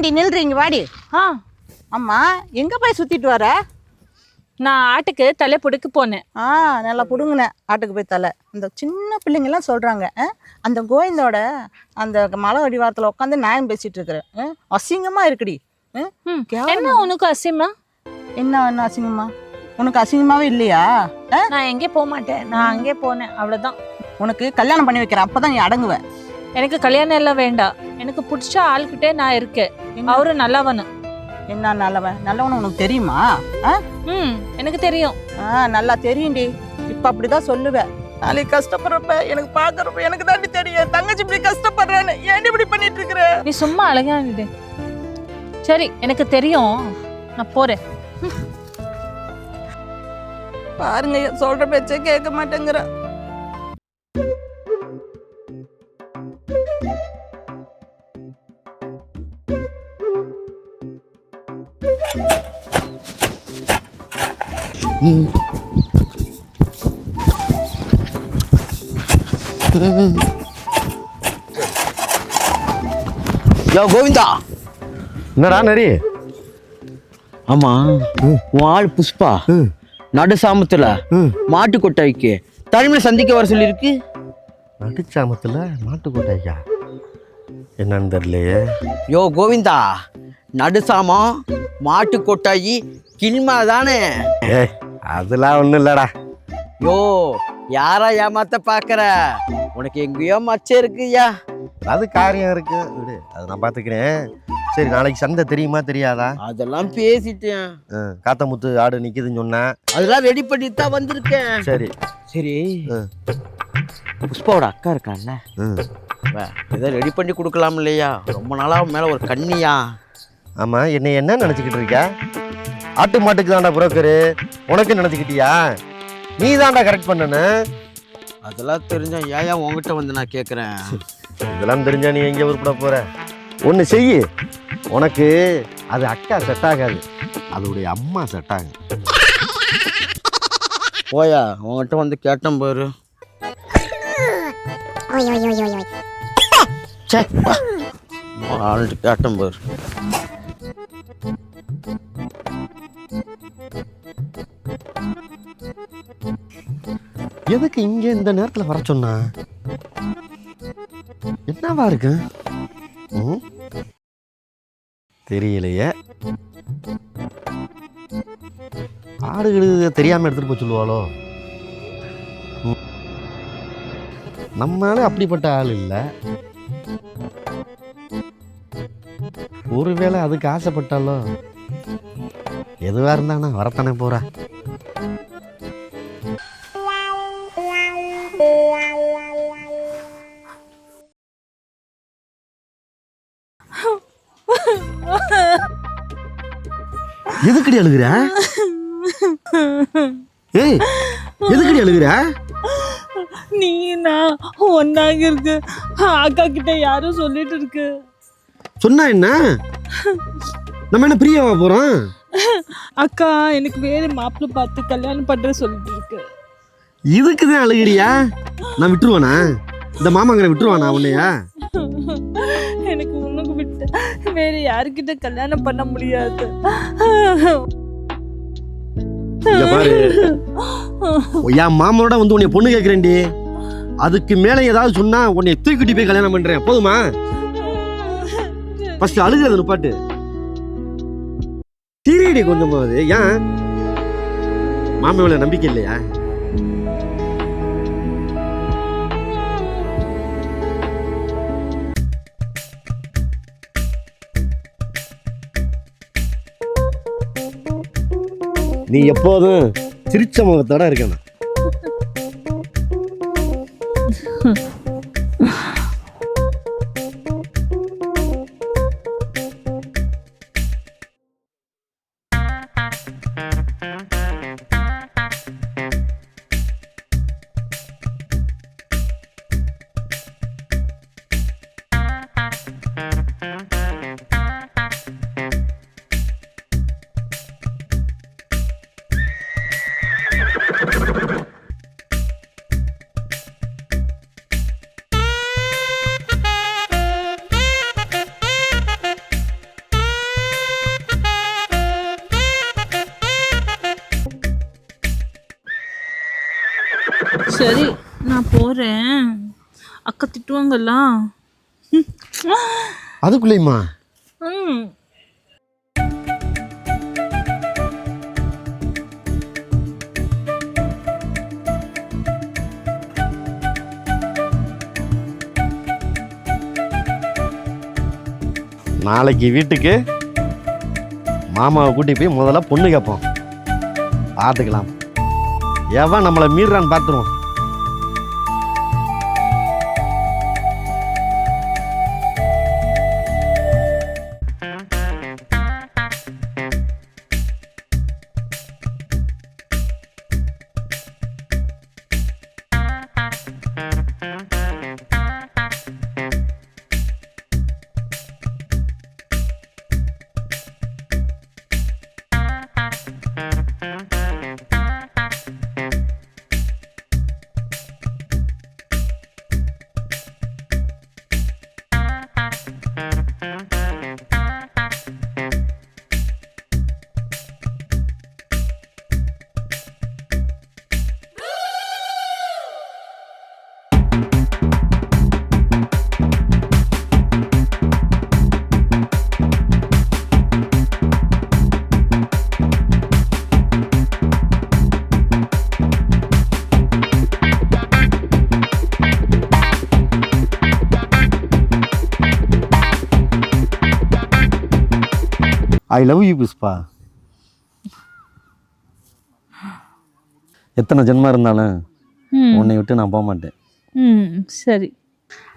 ஏன்டி நில்றீங்க வாடி. அம்மா எங்கே போய் சுற்றிட்டு வர? நான் ஆட்டுக்கு தலை புடுக்க போனேன். நல்லா பிடுங்கினேன் ஆட்டுக்கு போய் தலை. இந்த சின்ன பிள்ளைங்கெல்லாம் சொல்கிறாங்க அந்த கோவிந்தோட அந்த மலை அடிவாரத்தில் உட்காந்து நியாயம் பேசிகிட்டு இருக்கிறேன். அசிங்கமாக இருக்குடி. என்ன உனக்கு அசிங்கமா? என்ன அசிங்கமா? உனக்கு அசிங்கமாகவே இல்லையா? நான் எங்கே போக மாட்டேன். நான் அங்கே போனேன் அவ்வளோதான். உனக்கு கல்யாணம் பண்ணி வைக்கிறேன், அப்போ தான் நீ அடங்குவேன். எனக்கு கல்யாணம் எல்லாம் வேண்டாம். எனக்கு பிடிச்ச ஆள்கிட்டே நான் இருக்கேன். அவரு நல்லவனு. என்ன நல்லவன்? நல்லவனு உனக்கு தெரியுமா? எனக்கு தெரியும். நல்லா தெரியும்டி. இப்போ அப்படிதான் சொல்லுவேன். நாளைக்கு கஷ்டப்படுறப்ப எனக்கு பார்க்குறப்ப எனக்கு தாண்டி தெரியும் தங்கச்சி இப்படி கஷ்டப்படுறேன்னு. ஏன் இப்படி பண்ணிட்டு இருக்கிற? நீ சும்மா அழகானது. சரி எனக்கு தெரியும், நான் போறேன். பாருங்க சொல்ற பேச்சே கேட்க மாட்டேங்கிற. யோ கோவிந்தா, என்னடா நரி? ஆமா உன் ஆள் புஷ்பா நடு சாமத்துல மாட்டு கொட்டாய்க்கு தலைமையில சந்திக்க வர சொல்லியிருக்கு. நடுச்சாமத்துல மாட்டு கொட்டாய்க்கா? என்னன்னு தெரியலையே. யோ கோவிந்தா, நடுசாமம் மாட்டு கொட்டாயி கிளிமா தானே? அதெல்லாம் ஒண்ணும் இல்லடா. யோ யாரா ஏமாத்த பாக்குற? உனக்கு எங்கேயோ மச்சம் இருக்குயா. அது காரியம் இருக்கு விடு, அதை நான் பாத்துக்கிறேன். சரி நாளைக்கு சந்தை தெரியுமா தெரியாதா? அதெல்லாம் பேசிட்டேன். காத்தமுத்து ஆடு நிக்குதுன்னு சொன்னேன். அதெல்லாம் ரெடி பண்ணி தான் வந்திருக்கேன். சரி சரி புஷ்பாவோட அக்கா இருக்கான்ல, ஏதோ ரெடி பண்ணி கொடுக்கலாம் இல்லையா? ரொம்ப நாளா மேல ஒரு கண்ணியா. ஆமா, என்னை என்ன நினைச்சுக்கிட்டு இருக்க? ஆட்டு மாட்டுக்கு தாண்டா புரோக்கரு, உனக்கு நினைச்சுக்கிட்டியா? நீ தாண்டா கரெக்ட் பண்ணனு. அதெல்லாம் தெரிஞ்சா ஏன் உங்ககிட்ட வந்து நான் கேட்குறேன்? இதெல்லாம் தெரிஞ்சா நீ எங்கே உருப்பட போற? ஒன்று செய்யு, உனக்கு அது அக்கா செட் ஆகாது, அதோடைய அம்மா செட் ஆகும். போயா உங்ககிட்ட வந்து கேட்டேன் பாரு. கேட்டேன் பாரு. எதுக்கு இங்க இந்த நேரத்துல வர சொன்னா? என்னவா இருக்கு தெரியலையே. ஆடுகளுக்கு தெரியாம எடுத்துட்டு போய் சொல்லுவாளோ? நம்மளால அப்படிப்பட்ட ஆள் இல்லை. ஒருவேளை அதுக்கு ஆசைப்பட்டாலோ? எதுவா இருந்தானா வரத்தானே போறா. எதுக்கடி அழுகுற? ஏய் எதுக்கடி அழுகுற? நீ நான் ஒன்னாக இருக்கு. அக்கா கிட்ட யாரும் சொல்லிட்டு இருக்கு. சொன்னா என்ன? நம்ம என்ன பிரியாவா போறோம்? அக்கா எனக்கு வேற மாப்பிள்ளை பார்த்து கல்யாணம் பண்ற சொல்லிட்டு இருக்கு. இதுக்குதான் அழுகிறியா? நான் விட்டுருவானா? இந்த மாமாங்கிற விட்டுருவானா உன்னையா? எனக்கு உனக்கு விட்டு வேற யாருக்கிட்ட கல்யாணம் பண்ண முடியாது. பாரு, என் மாமனோட வந்து உன்னை பொண்ணு கேட்கிறேன்டி. அதுக்கு மேல ஏதாவது சொன்னா உன்னை தூக்கிட்டு போய் கல்யாணம் பண்றேன். போதுமா? ஃபர்ஸ்ட் அழுகிறது நிப்பாட்டு. சீரியடி கொஞ்சமாவது. ஏன் மாமாவில நம்பிக்கை இல்லையா? நீ எப்போதும் சிரிச்ச முகத்தோட இருக்கணும். சரி நான் போறேன். அக்கா திட்டுவாங்கல்ல. அதுக்குள்ளேயுமா? ம். நாளைக்கு வீட்டுக்கு மாமாவை கூட்டி போய் முதல்ல பொண்ணு கேட்போம். பார்த்துக்கலாம், எவன் நம்மளை மீறான்னு பார்த்துருவோம். I love you Pushpa. எத்தனை ஜென்மம் இருந்தாலும் உன்னை விட்டு நான் போக மாட்டேன். சரி.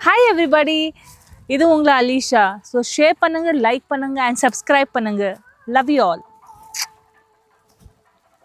ஹாய் எவ்ரிபடி, இது உங்களை அலிஷா. ஸோ ஷேர் பண்ணுங்க, லைக் பண்ணுங்க அண்ட் சப்ஸ்கிரைப் பண்ணுங்க. Love you all.